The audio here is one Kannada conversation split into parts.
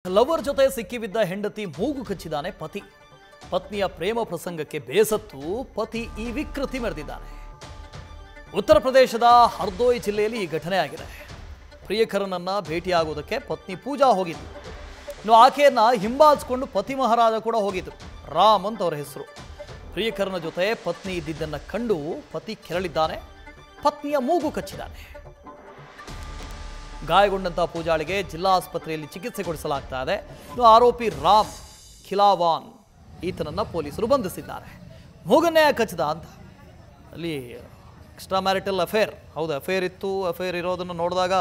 ಲವರ್ ಜೊತೆ ಸಿಕ್ಕಿಬಿದ್ದ ಹೆಂಡತಿ ಮೂಗು ಕಚ್ಚಿದಾನೆ ಪತಿ. ಪತ್ನಿಯ ಪ್ರೇಮ ಪ್ರಸಂಗಕ್ಕೆ ಬೇಸತ್ತು ಪತಿ ಈ ವಿಕೃತಿ ಮೆರೆದಿದ್ದಾನೆ. ಉತ್ತರ ಪ್ರದೇಶದ ಹರ್ದೋಯ್ ಜಿಲ್ಲೆಯಲ್ಲಿ ಈ ಘಟನೆ ಆಗಿದೆ. ಪ್ರಿಯಕರನನ್ನ ಭೇಟಿಯಾಗುವುದಕ್ಕೆ ಪತ್ನಿ ಪೂಜಾ ಹೋಗಿದ್ದು. ಇನ್ನು ಆಕೆಯನ್ನ ಹಿಂಬಾಲಿಸಿಕೊಂಡು ಪತಿ ಮಹಾರಾಜ ಕೂಡ ಹೋಗಿದ್ರು. ರಾಮ್ ಅಂತ ಅವರ ಹೆಸರು. ಪ್ರಿಯಕರನ ಜೊತೆ ಪತ್ನಿ ಇದ್ದಿದ್ದನ್ನ ಕಂಡು ಪತಿ ಕೆರಳಿದ್ದಾನೆ. ಪತ್ನಿಯ ಮೂಗು ಕಚ್ಚಿದ್ದಾನೆ. ಗಾಯಗೊಂಡಂತಹ ಪೂಜಾಳಿಗೆ ಜಿಲ್ಲಾ ಆಸ್ಪತ್ರೆಯಲ್ಲಿ ಚಿಕಿತ್ಸೆ ಕೊಡಿಸಲಾಗ್ತಾ ಇದೆ. ಇನ್ನು ಆರೋಪಿ ರಾಮ್ ಖಿಲಾವಾನ್ ಈತನನ್ನು ಪೊಲೀಸರು ಬಂಧಿಸಿದ್ದಾರೆ. ಮೂಗನ್ನೇ ಕಚ್ಚಿದ ಅಂತ ಅಲ್ಲಿ ಎಕ್ಸ್ಟ್ರಾ ಮ್ಯಾರಿಟಲ್ ಅಫೇರ್. ಹೌದು, ಅಫೇರ್ ಇತ್ತು. ಅಫೇರ್ ಇರೋದನ್ನು ನೋಡಿದಾಗ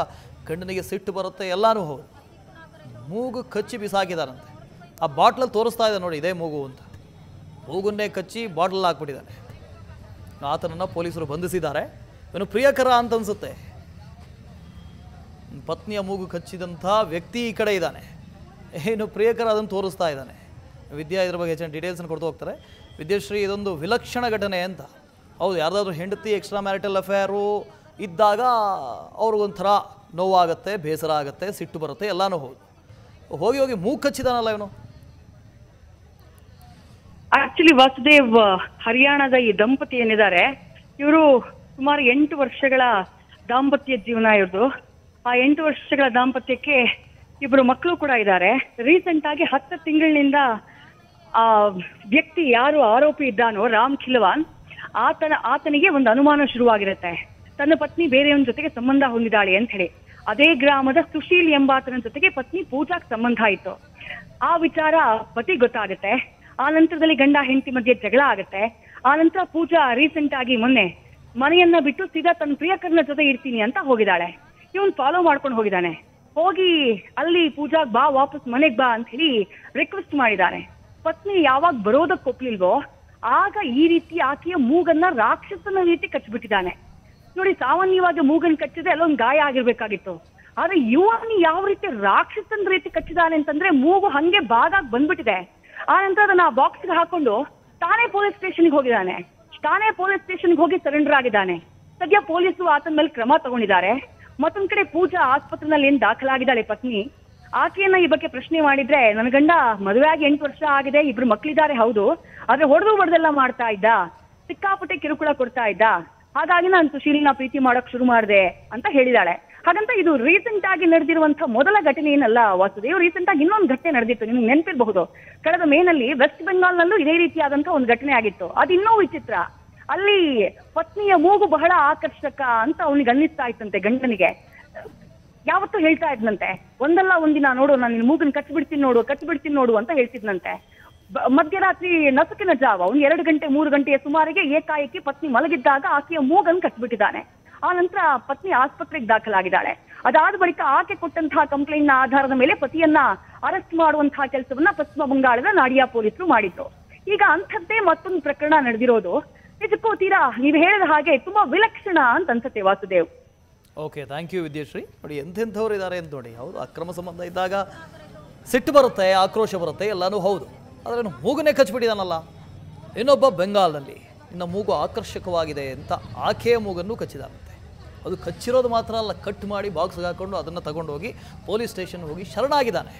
ಗಂಡನಿಗೆ ಸಿಟ್ಟು ಬರುತ್ತೆ, ಎಲ್ಲನೂ ಹೌದು. ಮೂಗು ಕಚ್ಚಿ ಬಿಸಾಕಿದಾರಂತೆ. ಆ ಬಾಟ್ಲಲ್ಲಿ ತೋರಿಸ್ತಾ ಇದೆ ನೋಡಿ, ಇದೇ ಮೂಗು ಅಂತ. ಮೂಗನ್ನೇ ಕಚ್ಚಿ ಬಾಟ್ಲಲ್ಲಿ ಹಾಕ್ಬಿಟ್ಟಿದ್ದಾನೆ. ಆತನನ್ನು ಪೊಲೀಸರು ಬಂಧಿಸಿದ್ದಾರೆ. ಇವನು ಪ್ರಿಯಕರ ಅಂತ ಅನ್ಸುತ್ತೆ. ಪತ್ನಿಯ ಮೂಗು ಕಚ್ಚಿದಂಥ ವ್ಯಕ್ತಿ ಈ ಕಡೆ ಇದ್ದಾನೆ. ಏನು ಪ್ರಿಯಕರ ಅದನ್ನು ತೋರಿಸ್ತಾ ಇದ್ದಾನೆ. ವಿದ್ಯಾ ಇದ್ರ ಬಗ್ಗೆ ಹೆಚ್ಚಿನ ಡೀಟೇಲ್ಸನ್ನು ಕೊಡ್ತಾ ಹೋಗ್ತಾರೆ. ವಿದ್ಯಾಶ್ರೀ, ಇದೊಂದು ವಿಲಕ್ಷಣ ಘಟನೆ ಅಂತ. ಹೌದು, ಯಾರ್ದಾದ್ರೂ ಹೆಂಡತಿ ಎಕ್ಸ್ಟ್ರಾ ಮ್ಯಾರಿಟಲ್ ಅಫೇರು ಇದ್ದಾಗ ಅವ್ರಿಗೊಂಥರ ನೋವಾಗುತ್ತೆ, ಬೇಸರ ಆಗುತ್ತೆ, ಸಿಟ್ಟು ಬರುತ್ತೆ, ಎಲ್ಲನೂ ಹೌದು. ಹೋಗಿ ಹೋಗಿ ಮೂಗು ಕಚ್ಚಿದಾನಲ್ಲ ಇವನು. ಆಕ್ಚುಲಿ ವಾಸುದೇವ್, ಹರಿಯಾಣದ ಈ ದಂಪತಿ ಏನಿದ್ದಾರೆ, ಇವರು ಸುಮಾರು 8 ವರ್ಷಗಳ ದಾಂಪತ್ಯ ಜೀವನ ಇವ್ರದ್ದು. ಆ 8 ವರ್ಷಗಳ ದಾಂಪತ್ಯಕ್ಕೆ ಇಬ್ಬರು ಮಕ್ಕಳು ಕೂಡ ಇದ್ದಾರೆ. ರೀಸೆಂಟ್ ಆಗಿ 10 ತಿಂಗಳಿನಿಂದ ಆ ವ್ಯಕ್ತಿ ಯಾರು ಆರೋಪಿ ಇದ್ದಾನೋ, ರಾಮ್ ಖಿಲವಾನ್, ಆತನಿಗೆ ಒಂದು ಅನುಮಾನ ಶುರುವಾಗಿರುತ್ತೆ. ತನ್ನ ಪತ್ನಿ ಬೇರೆಯವನ ಜೊತೆಗೆ ಸಂಬಂಧ ಹೊಂದಿದ್ದಾಳೆ ಅಂತ ಹೇಳಿ. ಅದೇ ಗ್ರಾಮದ ಸುಶೀಲ್ ಎಂಬಾತನ ಜೊತೆಗೆ ಪತ್ನಿ ಪೂಜಾಕ್ ಸಂಬಂಧ ಇತ್ತು. ಆ ವಿಚಾರ ಪತಿ ಗೊತ್ತಾಗುತ್ತೆ. ಆ ನಂತರದಲ್ಲಿ ಗಂಡ ಹೆಂಡತಿ ಮಧ್ಯೆ ಜಗಳ ಆಗುತ್ತೆ. ಆ ನಂತರ ಪೂಜಾ ರೀಸೆಂಟ್ ಆಗಿ ಮೊನ್ನೆ ಮನೆಯನ್ನ ಬಿಟ್ಟು ಸೀದಾ ತನ್ನ ಪ್ರಿಯಕರನ ಜೊತೆ ಇರ್ತೀನಿ ಅಂತ ಹೋಗಿದ್ದಾಳೆ. ಇವನ್ ಫಾಲೋ ಮಾಡ್ಕೊಂಡು ಹೋಗಿದ್ದಾನೆ. ಹೋಗಿ ಅಲ್ಲಿ ಪೂಜಾಗ್ ಬಾ, ವಾಪಸ್ ಮನೆಗ್ ಬಾ ಅಂತ ಹೇಳಿ ರಿಕ್ವೆಸ್ಟ್ ಮಾಡಿದ್ದಾನೆ. ಪತ್ನಿ ಯಾವಾಗ ಬರೋದಕ್ಕೆ ಒಪ್ಲಿಲ್ವೋ ಆಗ ಈ ರೀತಿ ಆಕೆಯ ಮೂಗನ್ನ ರಾಕ್ಷಸನ ರೀತಿ ಕಚ್ಚಿಬಿಟ್ಟಿದ್ದಾನೆ. ನೋಡಿ, ಸಾಮಾನ್ಯವಾಗಿ ಮೂಗನ್ ಕಚ್ಚಿದ್ರೆ ಅಲ್ಲೊಂದು ಗಾಯ ಆಗಿರ್ಬೇಕಾಗಿತ್ತು. ಆದ್ರೆ ಇವನ್ ಯಾವ ರೀತಿ ರಾಕ್ಷಸನ ರೀತಿ ಕಚ್ಚಿದಾನೆ ಅಂತಂದ್ರೆ ಮೂಗು ಹಂಗೆ ಬಾಗಾಗಿ ಬಂದ್ಬಿಟ್ಟಿದೆ. ಆ ನಂತರ ಅದನ್ನ ಆ ಬಾಕ್ಸ್ಗೆ ಹಾಕೊಂಡು ಠಾಣೆ ಪೊಲೀಸ್ ಸ್ಟೇಷನ್ಗೆ ಹೋಗಿದ್ದಾನೆ. ಠಾಣೆ ಪೊಲೀಸ್ ಸ್ಟೇಷನ್ಗೆ ಹೋಗಿ ಸರೆಂಡರ್ ಆಗಿದ್ದಾನೆ. ಸದ್ಯ ಪೊಲೀಸರು ಆತನ ಮೇಲೆ ಕ್ರಮ ತಗೊಂಡಿದ್ದಾರೆ. ಮತ್ತೊಂದ್ ಕಡೆ ಪೂಜಾ ಆಸ್ಪತ್ರೆನಲ್ಲಿ ಏನ್ ದಾಖಲಾಗಿದ್ದಾಳೆ ಪತ್ನಿ. ಆಕೆಯನ್ನ ಈ ಬಗ್ಗೆ ಪ್ರಶ್ನೆ ಮಾಡಿದ್ರೆ, ನನ್ನ ಗಂಡ ಮದುವೆ ಆಗಿ 8 ವರ್ಷ ಆಗಿದೆ, 2 ಮಕ್ಳಿದ್ದಾರೆ, ಹೌದು, ಆದ್ರೆ ಹೊಡೆದೆಲ್ಲ ಮಾಡ್ತಾ ಇದ್ದ, ಸಿಕ್ಕಾಪಟ್ಟೆ ಕಿರುಕುಳ ಕೊಡ್ತಾ ಇದ್ದ, ಹಾಗಾಗಿ ನಾನು ಸುಶೀಲ್ನ ಪ್ರೀತಿ ಮಾಡಕ್ ಶುರು ಮಾಡಿದೆ ಅಂತ ಹೇಳಿದಾಳೆ. ಹಾಗಂತ ಇದು ರೀಸೆಂಟ್ ಆಗಿ ನಡೆದಿರುವಂತಹ ಮೊದಲ ಘಟನೆ ಏನಲ್ಲ ವಾಸುದೇವ್. ರೀಸೆಂಟ್ ಆಗಿ ಇನ್ನೊಂದು ಘಟನೆ ನಡೆದಿತ್ತು, ನಿಮ್ಗೆ ನೆನಪಿರಬಹುದು. ಕಳೆದ ಮೇನಲ್ಲಿ ವೆಸ್ಟ್ ಬೆಂಗಾಲ್ನಲ್ಲೂ ಇದೇ ರೀತಿಯಾದಂತಹ ಒಂದು ಘಟನೆ ಆಗಿತ್ತು. ಅದು ಇನ್ನೂ ವಿಚಿತ್ರ. ಅಲ್ಲಿ ಪತ್ನಿಯ ಮೂಗು ಬಹಳ ಆಕರ್ಷಕ ಅಂತ ಅವನಿಗೆ ಅನ್ನಿಸ್ತಾ ಇತ್ತಂತೆ ಗಂಡನಿಗೆ. ಯಾವತ್ತೂ ಹೇಳ್ತಾ ಇದ್ನಂತೆ, ಒಂದಲ್ಲ ಒಂದಿನ ನೋಡು, ನಾನು ನಿನ್ ಮೂಗನ್ ಕಚ್ಚಿಬಿಡ್ತೀನಿ ನೋಡು ಅಂತ ಹೇಳ್ತಿದ್ನಂತೆ. ಮಧ್ಯರಾತ್ರಿ ನಸುಕಿನ ಜಾವ 2 ಗಂಟೆ 3 ಗಂಟೆಯ ಸುಮಾರಿಗೆ ಏಕಾಏಕಿ ಪತ್ನಿ ಮಲಗಿದ್ದಾಗ ಆಕೆಯ ಮೂಗನ್ನು ಕಚ್ಚಿಬಿಟ್ಟಿದ್ದಾನೆ. ಆ ನಂತರ ಪತ್ನಿ ಆಸ್ಪತ್ರೆಗೆ ದಾಖಲಾಗಿದ್ದಾಳೆ. ಅದಾದ ಬಳಿಕ ಆಕೆ ಕೊಟ್ಟಂತಹ ಕಂಪ್ಲೇಂಟ್ ನ ಆಧಾರದ ಮೇಲೆ ಪತಿಯನ್ನ ಅರೆಸ್ಟ್ ಮಾಡುವಂತಹ ಕೆಲಸವನ್ನ ಪಶ್ಚಿಮ ಬಂಗಾಳದ ನಾಡಿಯಾ ಪೊಲೀಸರು ಮಾಡಿದ್ರು. ಈಗ ಅಂಥದ್ದೇ ಮತ್ತೊಂದು ಪ್ರಕರಣ ನಡೆದಿರೋದು. ನಿಜಕ್ಕೂ ತೀರಾ ನೀವು ಹೇಳಿದ ಹಾಗೆ ತುಂಬಾ ವಿಲಕ್ಷಣ ಅಂತ ಅನ್ಸುತ್ತೆ Vasudev. Okay, thank you Vidyashree. ನೋಡಿ, ಎಂಥೆಂಥವ್ರು ಇದ್ದಾರೆ ಅಂತ ನೋಡಿ. ಹೌದು, ಅಕ್ರಮ ಸಂಬಂಧ ಇದ್ದಾಗ ಸಿಟ್ಟು ಬರುತ್ತೆ, ಆಕ್ರೋಶ ಬರುತ್ತೆ, ಎಲ್ಲನೂ ಹೌದು. ಆದರೆ ಮೂಗನ್ನೇ ಕಚ್ಚಿಬಿಟ್ಟಿದಾನಲ್ಲ. ಇನ್ನೊಬ್ಬ ಬೆಂಗಾಲ್ನಲ್ಲಿ ಇನ್ನು ಮೂಗು ಆಕರ್ಷಕವಾಗಿದೆ ಅಂತ ಆಕೆಯ ಮೂಗನ್ನು ಕಚ್ಚಿದಾರಂತೆ. ಅದು ಕಚ್ಚಿರೋದು ಮಾತ್ರ ಅಲ್ಲ, ಕಟ್ ಮಾಡಿ ಬಾಕ್ಸ್ಗೆ ಹಾಕೊಂಡು ಅದನ್ನು ತಗೊಂಡೋಗಿ ಪೊಲೀಸ್ ಸ್ಟೇಷನ್ ಹೋಗಿ ಶರಣಾಗಿದ್ದಾನೆ.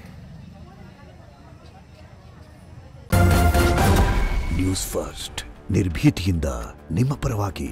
ನ್ಯೂಸ್ ಫಸ್ಟ್, ನಿರ್ಭೀತಿಯಿಂದ ನಿಮ್ಮ ಪರವಾಗಿ.